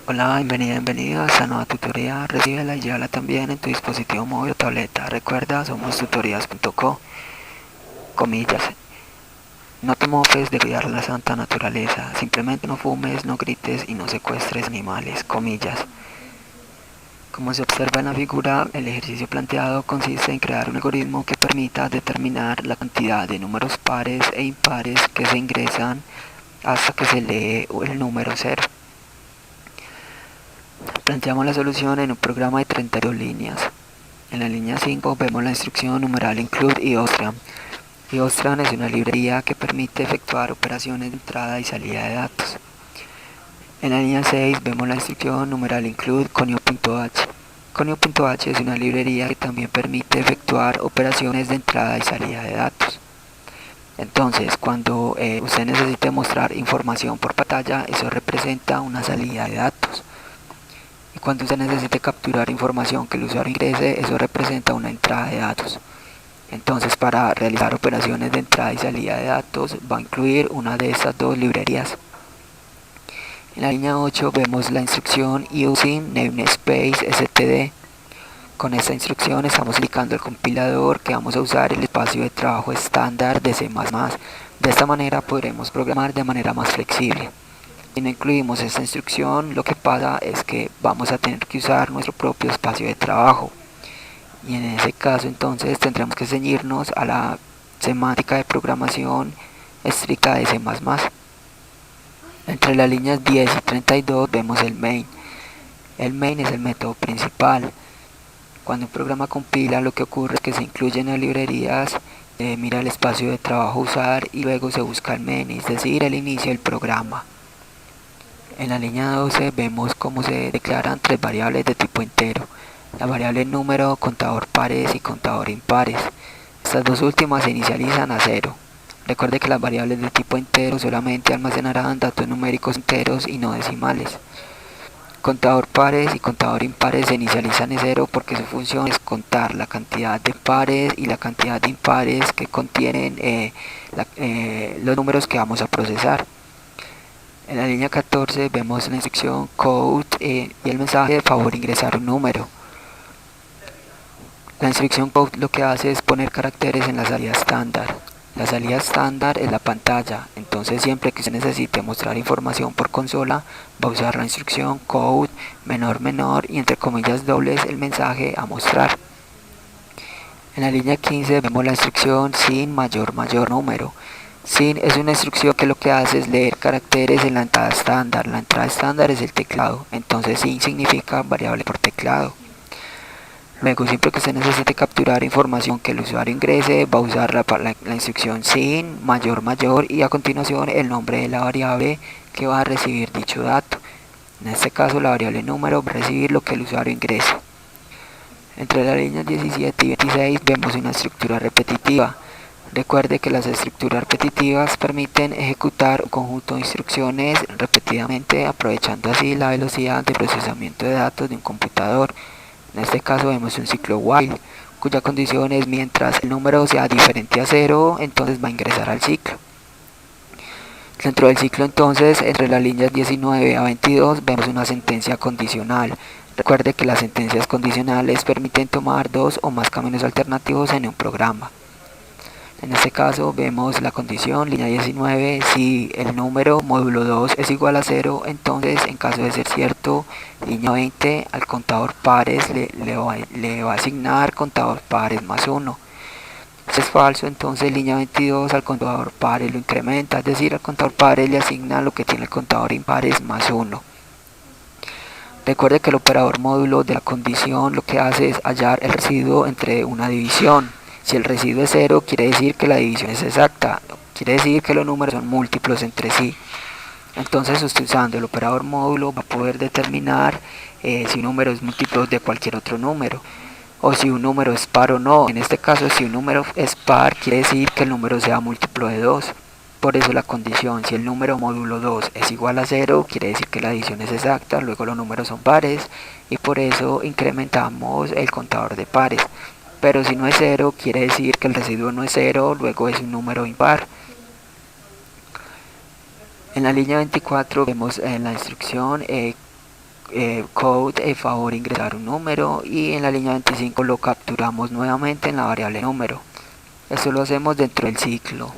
Hola, bienvenido a esta nueva tutoría. Recíbela y llévala también en tu dispositivo móvil o tableta. Recuerda, somos tutorías.co. Comillas. No te mofes de cuidar la santa naturaleza. Simplemente no fumes, no grites y no secuestres animales. Comillas. Como se observa en la figura, el ejercicio planteado consiste en crear un algoritmo que permita determinar la cantidad de números pares e impares que se ingresan hasta que se lee el número 0. Planteamos la solución en un programa de 32 líneas. En la línea 5 vemos la instrucción numeral include iostream. Iostream es una librería que permite efectuar operaciones de entrada y salida de datos. En la línea 6 vemos la instrucción numeral include conio.h. Conio.h es una librería que también permite efectuar operaciones de entrada y salida de datos. Entonces, cuando usted necesite mostrar información por pantalla, eso representa una salida de datos. Y cuando usted necesite capturar información que el usuario ingrese, eso representa una entrada de datos. Entonces, para realizar operaciones de entrada y salida de datos, va a incluir una de estas dos librerías. En la línea 8 vemos la instrucción using namespace std. Con esta instrucción estamos indicando al compilador que vamos a usar el espacio de trabajo estándar de C++. De esta manera podremos programar de manera más flexible. Si no incluimos esta instrucción, lo que pasa es que vamos a tener que usar nuestro propio espacio de trabajo. Y en ese caso entonces tendremos que ceñirnos a la semántica de programación estricta de C++. Entre las líneas 10 y 32 vemos el main. El main es el método principal. Cuando un programa compila, lo que ocurre es que se incluyen las librerías, mira el espacio de trabajo a usar y luego se busca el main, es decir, el inicio del programa. En la línea 12 vemos cómo se declaran tres variables de tipo entero. La variable número, contador pares y contador impares. Estas dos últimas se inicializan a 0. Recuerde que las variables de tipo entero solamente almacenarán datos numéricos enteros y no decimales. Contador pares y contador impares se inicializan en 0 porque su función es contar la cantidad de pares y la cantidad de impares que contienen los números que vamos a procesar. En la línea 14 vemos la instrucción code y el mensaje de favor ingresar un número. La instrucción code lo que hace es poner caracteres en la salida estándar. La salida estándar es la pantalla, entonces siempre que usted necesite mostrar información por consola, va a usar la instrucción code menor y entre comillas dobles el mensaje a mostrar. En la línea 15 vemos la instrucción sin mayor número. Sin es una instrucción que lo que hace es leer caracteres en la entrada estándar. La entrada estándar es el teclado, entonces sin significa variable por teclado. Luego, siempre que usted necesite capturar información que el usuario ingrese, va a usar la instrucción sin mayor y a continuación el nombre de la variable que va a recibir dicho dato. En este caso, la variable número va a recibir lo que el usuario ingrese. Entre las líneas 17 y 26 vemos una estructura repetitiva. Recuerde que las estructuras repetitivas permiten ejecutar un conjunto de instrucciones repetidamente, aprovechando así la velocidad de procesamiento de datos de un computador. En este caso vemos un ciclo while, cuya condición es mientras el número sea diferente a 0, entonces va a ingresar al ciclo. Dentro del ciclo entonces, entre las líneas 19 a 22 vemos una sentencia condicional. Recuerde que las sentencias condicionales permiten tomar dos o más caminos alternativos en un programa. En este caso vemos la condición, línea 19, si el número módulo 2 es igual a 0, entonces en caso de ser cierto, línea 20, al contador pares le va a asignar contador pares más 1. Si es falso, entonces línea 22 al contador pares lo incrementa, es decir, al contador pares le asigna lo que tiene el contador impares más 1. Recuerde que el operador módulo de la condición lo que hace es hallar el residuo entre una división. Si el residuo es 0, quiere decir que la división es exacta, quiere decir que los números son múltiplos entre sí. Entonces, usted usando el operador módulo va a poder determinar si un número es múltiplo de cualquier otro número, o si un número es par o no. En este caso, si un número es par, quiere decir que el número sea múltiplo de 2. Por eso la condición, si el número módulo 2 es igual a 0, quiere decir que la adición es exacta, luego los números son pares, y por eso incrementamos el contador de pares. Pero si no es 0, quiere decir que el residuo no es 0, luego es un número impar. En la línea 24 vemos la instrucción code, favor ingresar un número, y en la línea 25 lo capturamos nuevamente en la variable número. Esto lo hacemos dentro del ciclo.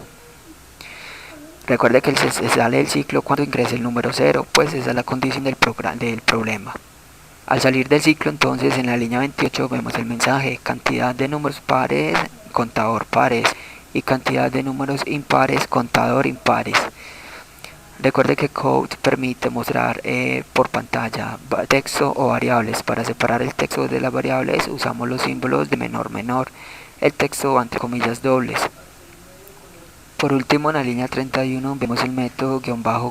Recuerde que se sale del ciclo cuando ingrese el número 0, pues esa es la condición del problema. Al salir del ciclo, entonces, en la línea 28 vemos el mensaje: cantidad de números pares, contador pares, y cantidad de números impares, contador impares. Recuerde que code permite mostrar por pantalla texto o variables. Para separar el texto de las variables usamos los símbolos de menor. El texto va entre comillas dobles. Por último, en la línea 31 vemos el método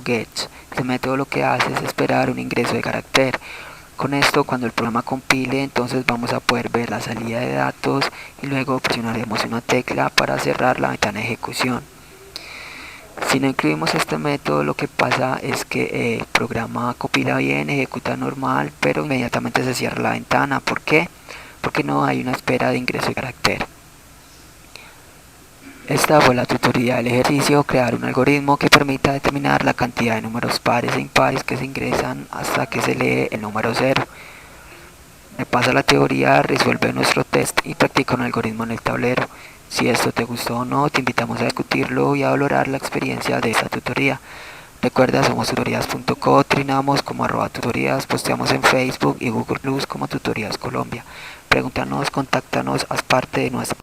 "get". Este método lo que hace es esperar un ingreso de carácter. Con esto, cuando el programa compile, entonces vamos a poder ver la salida de datos y luego presionaremos una tecla para cerrar la ventana de ejecución. Si no incluimos este método, lo que pasa es que el programa compila bien, ejecuta normal, pero inmediatamente se cierra la ventana. ¿Por qué? Porque no hay una espera de ingreso de carácter. Esta fue la tutoría del ejercicio: crear un algoritmo que permita determinar la cantidad de números pares e impares que se ingresan hasta que se lee el número 0. Repasa la teoría, resuelve nuestro test y practica un algoritmo en el tablero. Si esto te gustó o no, te invitamos a discutirlo y a valorar la experiencia de esta tutoría. Recuerda, somos tutorías.co, trinamos como @tutorías, posteamos en Facebook y Google Plus como Tutorías Colombia. Pregúntanos, contáctanos, haz parte de nuestra